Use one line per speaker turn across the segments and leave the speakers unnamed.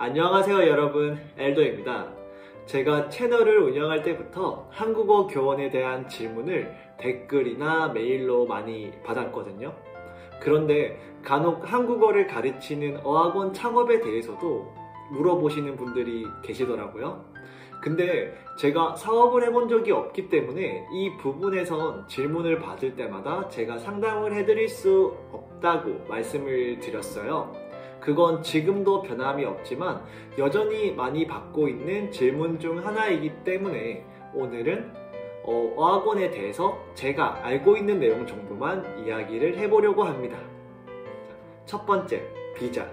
안녕하세요 여러분, 엘도입니다. 제가 채널을 운영할 때부터 한국어 교원에 대한 질문을 댓글이나 메일로 많이 받았거든요. 그런데 간혹 한국어를 가르치는 어학원 창업에 대해서도 물어보시는 분들이 계시더라고요. 근데 제가 사업을 해본 적이 없기 때문에 이 부분에선 질문을 받을 때마다 제가 상담을 해드릴 수 없다고 말씀을 드렸어요. 그건 지금도 변함이 없지만 여전히 많이 받고 있는 질문 중 하나이기 때문에 오늘은 어학원에 대해서 제가 알고 있는 내용 정도만 이야기를 해보려고 합니다. 첫 번째, 비자.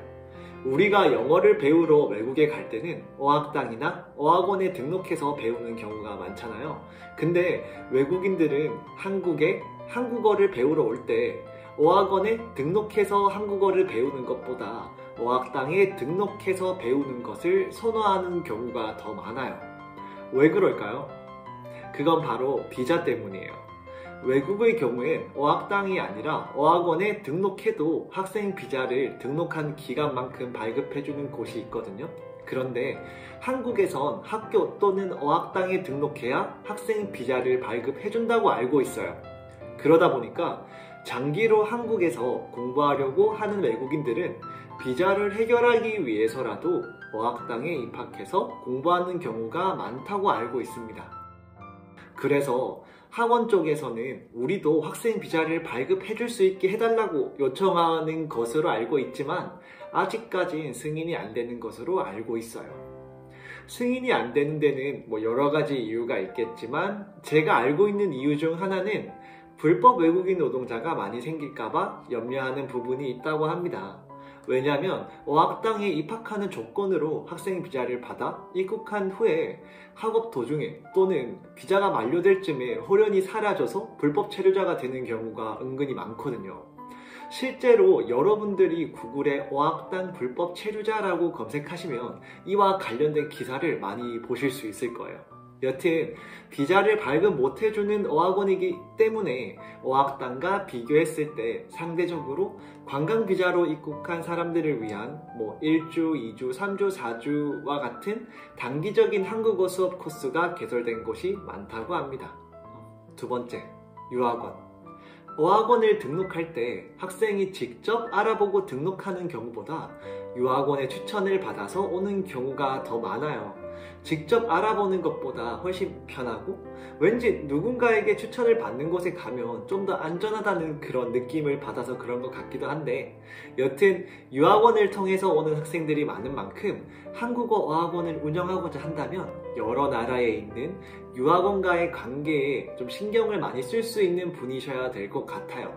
우리가 영어를 배우러 외국에 갈 때는 어학당이나 어학원에 등록해서 배우는 경우가 많잖아요. 근데 외국인들은 한국에 한국어를 배우러 올 때 어학원에 등록해서 한국어를 배우는 것보다 어학당에 등록해서 배우는 것을 선호하는 경우가 더 많아요. 왜 그럴까요? 그건 바로 비자 때문이에요. 외국의 경우엔 어학당이 아니라 어학원에 등록해도 학생 비자를 등록한 기간만큼 발급해주는 곳이 있거든요. 그런데 한국에선 학교 또는 어학당에 등록해야 학생 비자를 발급해준다고 알고 있어요. 그러다 보니까 장기로 한국에서 공부하려고 하는 외국인들은 비자를 해결하기 위해서라도 어학당에 입학해서 공부하는 경우가 많다고 알고 있습니다. 그래서 학원 쪽에서는 우리도 학생 비자를 발급해줄 수 있게 해달라고 요청하는 것으로 알고 있지만 아직까진 승인이 안 되는 것으로 알고 있어요. 승인이 안 되는 데는 여러 가지 이유가 있겠지만 제가 알고 있는 이유 중 하나는 불법 외국인 노동자가 많이 생길까봐 염려하는 부분이 있다고 합니다. 왜냐하면 어학당에 입학하는 조건으로 학생 비자를 받아 입국한 후에 학업 도중에 또는 비자가 만료될 즈음에 호련이 사라져서 불법 체류자가 되는 경우가 은근히 많거든요. 실제로 여러분들이 구글에 어학당 불법 체류자라고 검색하시면 이와 관련된 기사를 많이 보실 수 있을 거예요. 여튼 비자를 발급 못해주는 어학원이기 때문에 어학당과 비교했을 때 상대적으로 관광비자로 입국한 사람들을 위한 1주, 2주, 3주, 4주와 같은 단기적인 한국어 수업 코스가 개설된 곳이 많다고 합니다. 두 번째, 유학원. 어학원을 등록할 때 학생이 직접 알아보고 등록하는 경우보다 유학원의 추천을 받아서 오는 경우가 더 많아요. 직접 알아보는 것보다 훨씬 편하고 왠지 누군가에게 추천을 받는 곳에 가면 좀 더 안전하다는 그런 느낌을 받아서 그런 것 같기도 한데 여튼 유학원을 통해서 오는 학생들이 많은 만큼 한국어 어학원을 운영하고자 한다면 여러 나라에 있는 유학원과의 관계에 좀 신경을 많이 쓸 수 있는 분이셔야 될 것 같아요.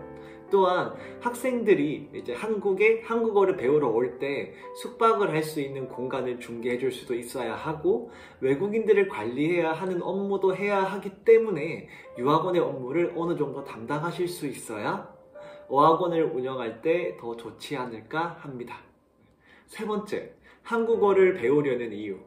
또한 학생들이 이제 한국에 한국어를 배우러 올 때 숙박을 할 수 있는 공간을 중개해 줄 수도 있어야 하고 외국인들을 관리해야 하는 업무도 해야 하기 때문에 유학원의 업무를 어느 정도 담당하실 수 있어야 어학원을 운영할 때 더 좋지 않을까 합니다. 세 번째, 한국어를 배우려는 이유.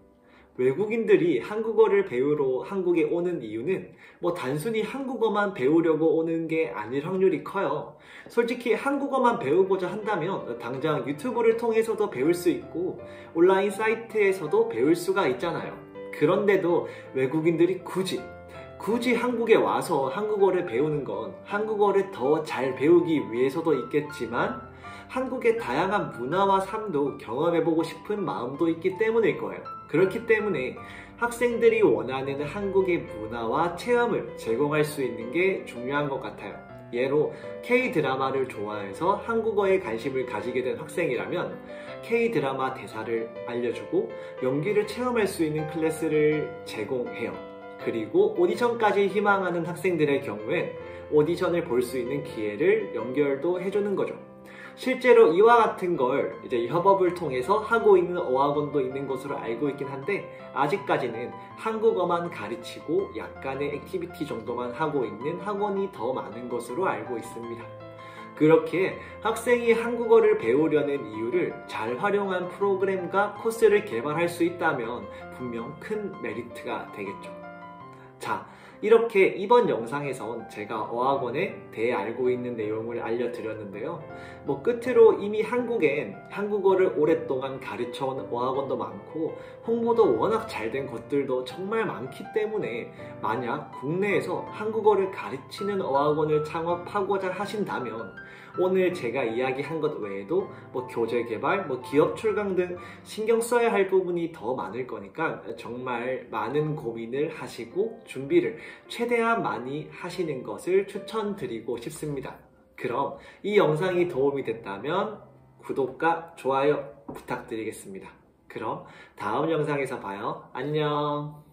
외국인들이 한국어를 배우러 한국에 오는 이유는 단순히 한국어만 배우려고 오는 게 아닐 확률이 커요. 솔직히 한국어만 배우고자 한다면 당장 유튜브를 통해서도 배울 수 있고 온라인 사이트에서도 배울 수가 있잖아요. 그런데도 외국인들이 굳이 한국에 와서 한국어를 배우는 건 한국어를 더 잘 배우기 위해서도 있겠지만 한국의 다양한 문화와 삶도 경험해보고 싶은 마음도 있기 때문일 거예요. 그렇기 때문에 학생들이 원하는 한국의 문화와 체험을 제공할 수 있는 게 중요한 것 같아요. 예로 K-드라마를 좋아해서 한국어에 관심을 가지게 된 학생이라면 K-드라마 대사를 알려주고 연기를 체험할 수 있는 클래스를 제공해요. 그리고 오디션까지 희망하는 학생들의 경우엔 오디션을 볼 수 있는 기회를 연결도 해주는 거죠. 실제로 이와 같은 걸 이제 협업을 통해서 하고 있는 어학원도 있는 것으로 알고 있긴 한데 아직까지는 한국어만 가르치고 약간의 액티비티 정도만 하고 있는 학원이 더 많은 것으로 알고 있습니다. 그렇게 학생이 한국어를 배우려는 이유를 잘 활용한 프로그램과 코스를 개발할 수 있다면 분명 큰 메리트가 되겠죠. 자, 이렇게 이번 영상에선 제가 어학원에 대해 알고 있는 내용을 알려드렸는데요. 끝으로 이미 한국엔 한국어를 오랫동안 가르쳐온 어학원도 많고 홍보도 워낙 잘 된 곳들도 정말 많기 때문에 만약 국내에서 한국어를 가르치는 어학원을 창업하고자 하신다면 오늘 제가 이야기한 것 외에도 교재 개발, 기업 출강 등 신경 써야 할 부분이 더 많을 거니까 정말 많은 고민을 하시고 준비를 최대한 많이 하시는 것을 추천드리고 싶습니다. 그럼 이 영상이 도움이 됐다면 구독과 좋아요 부탁드리겠습니다. 그럼 다음 영상에서 봐요. 안녕.